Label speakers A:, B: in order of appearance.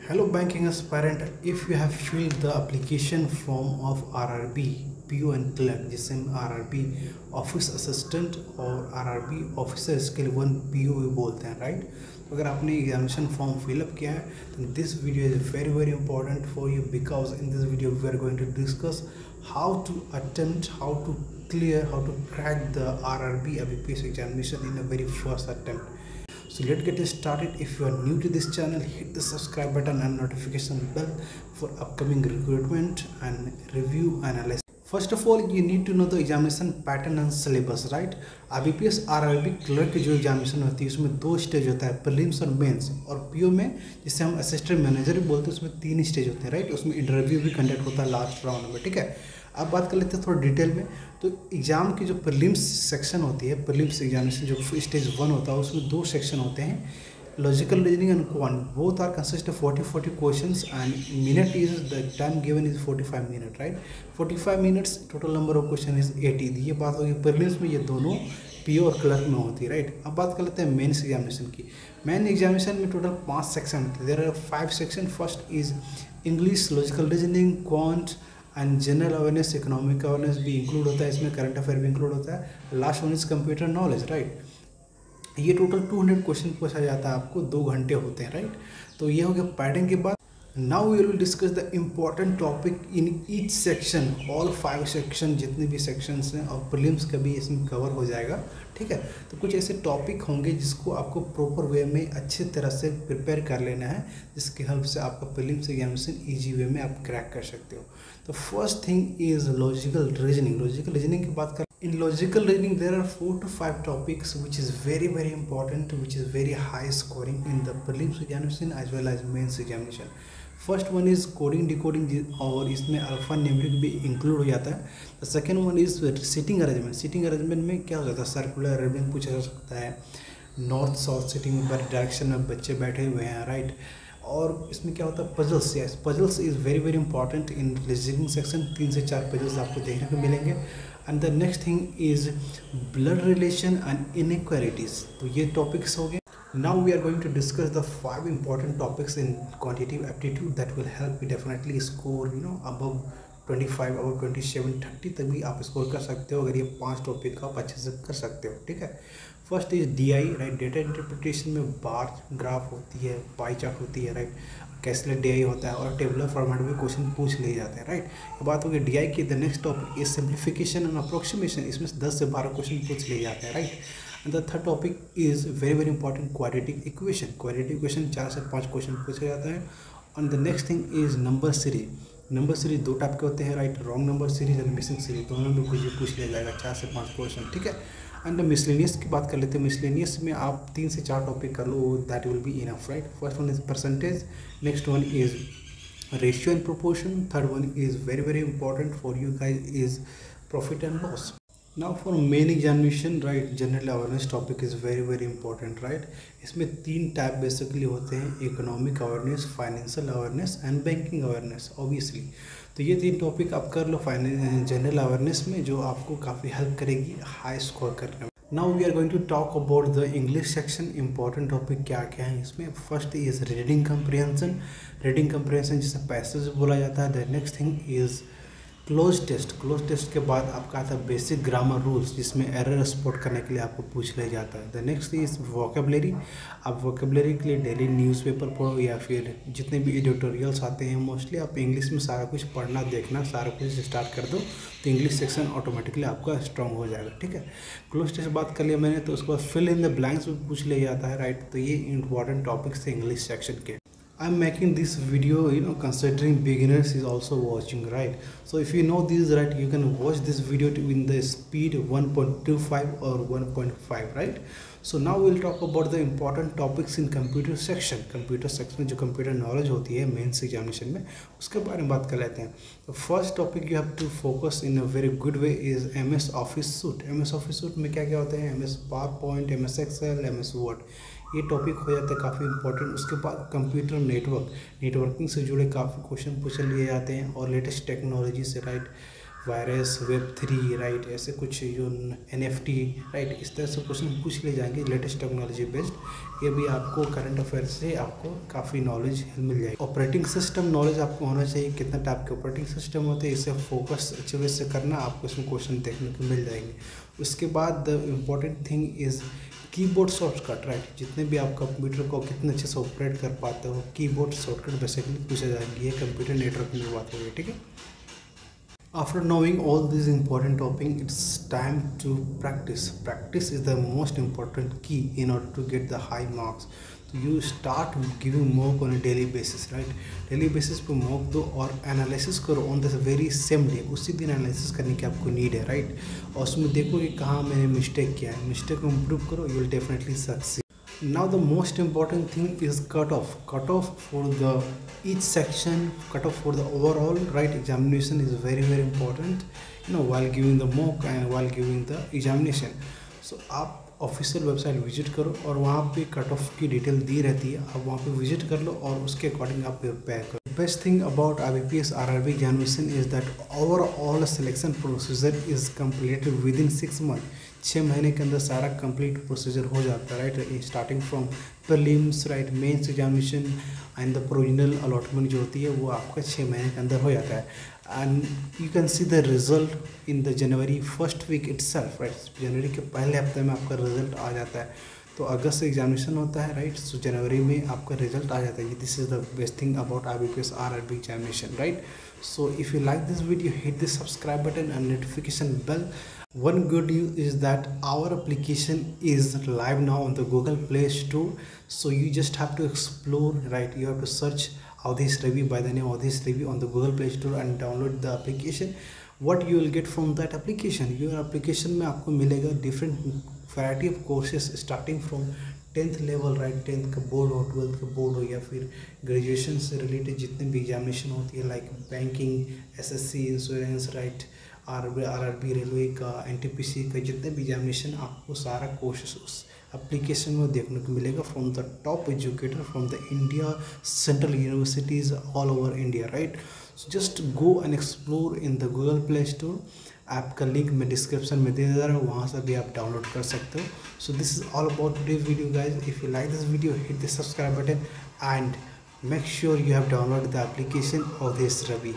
A: Hello banking aspirant, if you have filled the application form of RRB PO and clerk जिसे हम RRB office assistant और RRB officer scale 1 PO भी बोलते हैं, right. तो अगर आपने एग्जामिनेशन फॉर्म फिलअप किया है तो this video is very important for you because in this video we are going to discuss how to attempt, how to clear, how to crack the RRB IBPS examination in a very first attempt. So let's get started. If you are new to this channel, hit the subscribe button and notification bell for upcoming recruitment and review analysis. First of all, you need to know the examination pattern and syllabus, right? IBPS RRB clerk की जो examination होती है उसमें 2 stage होता है, prelims और mains. और PO में जिसे हम असिस्टेंट मैनेजर भी बोलते हैं उसमें 3 स्टेज होते हैं, राइट। उसमें इंटरव्यू भी कंडक्ट होता है लास्ट राउंड में, ठीक है। अब बात कर लेते हैं थोड़ा डिटेल में। तो एग्ज़ाम की जो प्रीलिम्स सेक्शन होती है, प्रीलिम्स एग्जामिनेशन जो स्टेज 1 होता है उसमें 2 सेक्शन होते हैं, logical reasoning and quant. Both are consist of 40 questions and minute is the time given is 45 minute, right. 45 minutes, total number of question is 80। ये बात होगी प्रीलिम्स में, ये दोनों पीओ और क्लर्क में होती है, राइट। अब बात कर लेते हैं मेंस एग्जामिनेशन की। मेन एग्जामिनेशन में टोटल 5 सेक्शन होते हैं। There are 5 section. First is English, logical reasoning, quant and general awareness, economic awareness भी इंक्लूड होता है इसमें, करंट अफेयर भी इंक्लूड होता है। Last one is computer knowledge, right. ये टोटल 200 क्वेश्चन पूछा जाता है आपको, 2 घंटे होते हैं, राइट। तो ये हो गया पैटर्न के बाद। Now we will discuss the important topic in each section, all 5 section जितने भी सेक्शंस हैं, और प्रीलिम्स का भी इसमें कवर हो जाएगा, ठीक है। तो कुछ ऐसे टॉपिक होंगे जिसको आपको प्रॉपर वे में अच्छे तरह से प्रिपेयर कर लेना है, जिसकी हेल्प से आपका प्रीलिम्स एग्जामिनेशन ईजी वे में आप क्रैक कर सकते हो। तो first thing is logical reasoning. Logical reasoning की बात करें, in logical reasoning there are 4 to 5 topics which is very important, which is very high scoring in the prelims examination as well as mains examination. First one is coding decoding, और इसमें alpha numeric भी include हो जाता है। The second one is sitting arrangement. Sitting arrangement में क्या हो जाता है, सर्कुलर अरेंजमेंट पूछा जा सकता है, नॉर्थ साउथ सिटिंग में डायरेक्शन में बच्चे बैठे हुए हैं, राइट। और इसमें क्या होता है, puzzles. Yes, puzzles is very important in reasoning section. 3 से 4 पजल्स आपको देखने को मिलेंगे। And the next thing is blood relation and inequalities. तो ये टॉपिक्स हो गए। Now we are going to discuss the 5 important topics in quantitative aptitude that will help you definitely score above 25, above 27, 30 तक भी आप स्कोर कर सकते हो अगर ये 5 टॉपिक आप अच्छे से कर सकते हो, ठीक है। First is DI, right. Data interpretation में बार ग्राफ होती है, पाई चार्ट होती है, राइट। कैसलेट DI होता है और टेबुलर फॉर्मेट में क्वेश्चन पूछ लिए जाते हैं, राइट। ये बात होगी DI की। The next topic is simplification and approximation. इसमें 10 से 12 क्वेश्चन पूछ लिए जाते हैं, right. And the third topic is very important, quadratic equation. Quadratic equation 4 से 5 क्वेश्चन पूछा जाता है। And the next thing is number series. Number series 2 type के होते हैं, राइट। रॉन्ग नंबर सीरीज और मिसिंग सीरीज, दोनों में कुछ पूछ लिया जाएगा 4 से 5 क्वेश्चन, ठीक है। एंड मिसलेनियस की बात कर लेते हैं। मिसलेनियस में आप 3 से 4 टॉपिक कर लो, that will be enough, right. First one is percentage, next one is ratio and proportion, third one is very important for you guys is profit and loss. Now for main examination, right, general awareness topic is very important, right. इसमें 3 type basically होते हैं, economic awareness, financial awareness and banking awareness, obviously. तो ये 3 topic आप कर लो general awareness में, जो आपको काफ़ी हेल्प करेगी हाई स्कोर करने में। Now we are going to talk about the English section. Important topic क्या क्या है इसमें। First is reading comprehension. Reading comprehension जिसे पैसेज बोला जाता है। The next thing is cloze test. Cloze test के बाद आपका आता है बेसिक ग्रामर रूल्स, जिसमें एरर स्पॉट करने के लिए आपको पूछ लिया जाता है। The next is vocabulary. आप वोकेबलरी के लिए डेली न्यूज़पेपर पढ़ो या फिर जितने भी एडिटोरियल्स आते हैं मोस्टली आप इंग्लिश में सारा कुछ पढ़ना देखना, सारा कुछ स्टार्ट कर दो तो इंग्लिश सेक्शन ऑटोमेटिकली आपका स्ट्रॉन्ग हो जाएगा, ठीक है। क्लोज टेस्ट बात कर लिया मैंने, तो उसके बाद फिल इन द ब्लैंक्स भी पूछ लिया जाता है, राइट। तो ये इंपॉर्टेंट टॉपिक्स थे इंग्लिश सेक्शन के। I'm making this video considering beginners is also watching, right? So if you know these, right, you can watch this video in the speed 1.25 or 1.5, right? So now we'll talk about the important topics in computer section. Computer section में जो computer knowledge होती है mains examination में, उसके बारे में बात कर लेते हैं। The first topic you have to focus in a very good way is MS Office Suite. MS Office Suite में क्या क्या होते हैं, MS PowerPoint, MS Excel, MS Word, ये टॉपिक हो जाता है काफ़ी इंपॉर्टेंट। उसके बाद कंप्यूटर नेटवर्किंग से जुड़े काफ़ी क्वेश्चन पूछ लिए जाते हैं और लेटेस्ट टेक्नोलॉजी से, राइट। वायरस, वेब 3, राइट, ऐसे कुछ जो NFT, राइट, इस तरह से क्वेश्चन पूछ ले जाएंगे लेटेस्ट टेक्नोलॉजी बेस्ड। ये भी आपको करंट अफेयर से आपको काफ़ी नॉलेज मिल जाएगी। ऑपरेटिंग सिस्टम नॉलेज आपको होना चाहिए, कितना टाइप के ऑपरेटिंग सिस्टम होते हैं, इसे फोकस अच्छे वे से करना, आपको इसमें क्वेश्चन देखने को मिल जाएंगे। उसके बाद the important thing is keyboard shortcut, right, जितने भी आप कंप्यूटर को कितने अच्छे से ऑपरेट कर पाते हो, कीबोर्ड शॉर्टकट बेसिकली पूछे जाएंगे। ये कंप्यूटर नेटवर्किंग की बात हो गई, ठीक है। After knowing all these important topics, it's time to practice. Practice is the most important key in order to get the high marks. So you start giving mock on a daily basis, right? Daily basis पे mock दो और analysis करो on the very same day. उसी दिन analysis करने की आपको need है, right? और उसमें देखो कि कहाँ मैंने mistake किया है, mistake को improve करो, you will definitely succeed. Now the most important thing is cutoff for the each section, cutoff for the overall, right, examination is very important, you know, while giving the mock and while giving the examination. So आप official website visit करो और वहाँ पे cut off की detail दी रहती है, आप वहाँ पे विजिट कर लो और उसके अकॉर्डिंग आप प्रिपेयर करो। Best thing about IBPS RRB examination is that overall selection procedure is completed with in 6 month. 6 महीने के अंदर सारा कंप्लीट प्रोसीजर हो जाता है, right, starting from prelims, right, mains examination and the provisional allotment जो होती है वो आपका 6 महीने के अंदर हो जाता है। And you can see the result in the January first week itself, right, जनवरी के पहले हफ्ते में आपका रिजल्ट आ जाता है। तो अगस्त से एग्जामिनेशन होता है, राइट, सो जनवरी में आपका रिजल्ट आ जाता है। This is the best thing about IBPS RRB examination, right. So if you like this video, hit the subscribe button and notification bell. One good news is that our application is live now on the Google Play Store, so you just have to explore, right, you have to search Avdesh Ravi by the name Avdesh Ravi on the Google Play Store and download the application. What you will get from that application, your application में आपको मिलेगा different variety of courses starting from 10th level, right, 10th का board हो, 12th का board हो, या फिर graduation से रिलेटेड जितने भी एग्जामिनेशन होती है, like banking, SSC, insurance, right, RRB railway का, NTPC का, जितने भी एग्जामिनेशन, आपको सारा कोर्सेस उस एप्लीकेशन में देखने को मिलेगा from the top educator from the India central universities all over India, right. So just go and explore in the Google play store. App का लिंक मैं डिस्क्रिप्शन में दे दे रहा हूँ, वहाँ से भी आप डाउनलोड कर सकते हो। So this is all about today's video guys. If you like this video, hit the subscribe button and make sure you have downloaded the application of Avdesh Ravi.